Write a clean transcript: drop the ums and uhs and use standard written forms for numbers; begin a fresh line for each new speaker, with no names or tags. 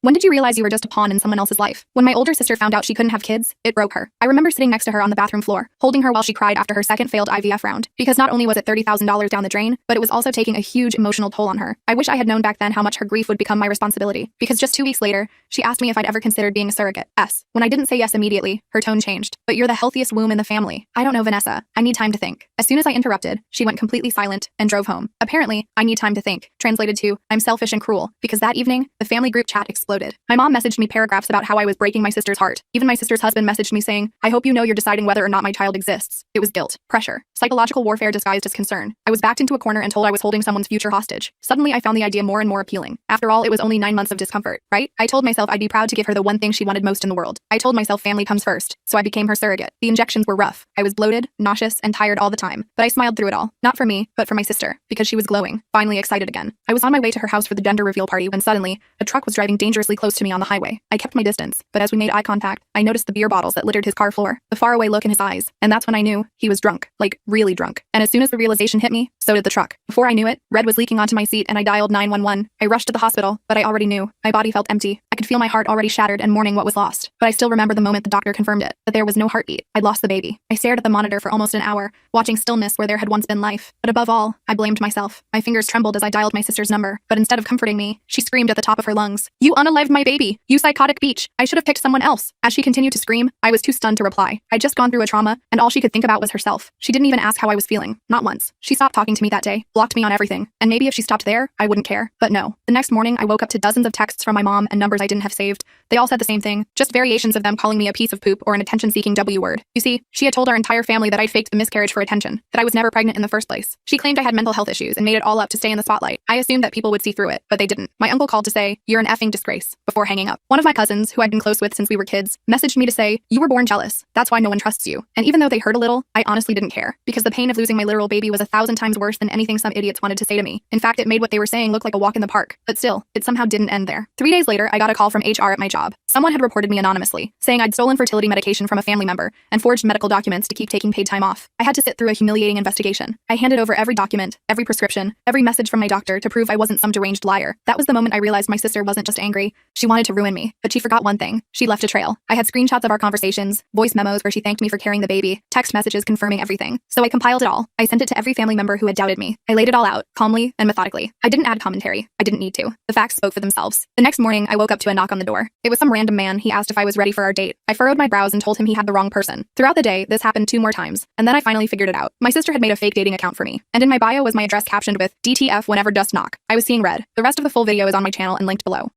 When did you realize you were just a pawn in someone else's life? When my older sister found out she couldn't have kids, it broke her. I remember sitting next to her on the bathroom floor, holding her while she cried after her second failed IVF round. Because not only was it $30,000 down the drain, but it was also taking a huge emotional toll on her. I wish I had known back then how much her grief would become my responsibility. Because just 2 weeks later, she asked me if I'd ever considered being a surrogate. When I didn't say yes immediately, her tone changed. But you're the healthiest womb in the family. I don't know, Vanessa. I need time to think. As soon as I interrupted, she went completely silent and drove home. Apparently, I need time to think. Translated to, I'm selfish and cruel. Because that evening, the family group chat exploded. My mom messaged me paragraphs about how I was breaking my sister's heart. Even my sister's husband messaged me saying, I hope you know you're deciding whether or not my child exists. It was guilt, pressure, psychological warfare disguised as concern. I was backed into a corner and told I was holding someone's future hostage. Suddenly, I found the idea more and more appealing. After all, it was only 9 months of discomfort, right? I told myself I'd be proud to give her the one thing she wanted most in the world. I told myself family comes first, so I became her surrogate. The injections were rough. I was bloated, nauseous, and tired all the time. But I smiled through it all. Not for me, but for my sister, because she was glowing, finally excited again. I was on my way to her house for the gender reveal party when suddenly, a truck was driving dangerously close to me on the highway. I kept my distance, but as we made eye contact, I noticed the beer bottles that littered his car floor, the faraway look in his eyes, and that's when I knew he was drunk, like really drunk. And as soon as the realization hit me, so did the truck. Before I knew it, red was leaking onto my seat and I dialed 911. I rushed to the hospital, but I already knew. My body felt empty. I could feel my heart already shattered and mourning what was lost. But I still remember the moment the doctor confirmed it, that there was no heartbeat. I'd lost the baby. I stared at the monitor for almost an hour, watching stillness where there had once been life. But above all, I blamed myself. My fingers trembled as I dialed my sister's number, but instead of comforting me, she screamed at the top of her lungs, "You unalived my baby! You psychotic beach! I should have picked someone else!" As she continued to scream, I was too stunned to reply. I'd just gone through a trauma, and all she could think about was herself. She didn't even ask how I was feeling. Not once. She stopped talking to me that day, blocked me on everything. And maybe if she stopped there, I wouldn't care. But no. The next morning, I woke up to dozens of texts from my mom and numbers I didn't have saved. They all said the same thing, just variations of them calling me a piece of poop or an attention-seeking W word. You see, she had told our entire family that I'd faked the miscarriage for attention, that I was never pregnant in the first place. She claimed I had mental health issues and made it all up to stay in the spotlight. I assumed that people would see through it, but they didn't. My uncle called to say, "You're an effing disgrace," before hanging up. One of my cousins, who I'd been close with since we were kids, messaged me to say, "You were born jealous. That's why no one trusts you." And even though they hurt a little, I honestly didn't care, because the pain of losing my literal baby was 1,000 times worse than anything some idiots wanted to say to me. In fact, it made what they were saying look like a walk in the park. But still, it somehow didn't end there. 3 days later, I got a call from HR at my job. Someone had reported me anonymously, saying I'd stolen fertility medication from a family member and forged medical documents to keep taking paid time off. I had to sit through a humiliating investigation. I handed over every document, every prescription, every message from my doctor to prove I wasn't some deranged liar. That was the moment I realized my sister wasn't just angry. She wanted to ruin me. But she forgot one thing. She left a trail. I had screenshots of our conversations, voice memos where she thanked me for carrying the baby, text messages confirming everything. So I compiled it all. I sent it to every family member who had doubted me. I laid it all out, calmly and methodically. I didn't add commentary. I didn't need to. The facts spoke for themselves. The next morning, I woke up to a knock on the door. It was some random man. He asked if I was ready for our date. I furrowed my brows and told him he had the wrong person. Throughout the day, this happened 2 more times, and then I finally figured it out. My sister had made a fake dating account for me, and in my bio was my address captioned with DTF whenever does knock. I was seeing red. The rest of the full video is on my channel and linked below.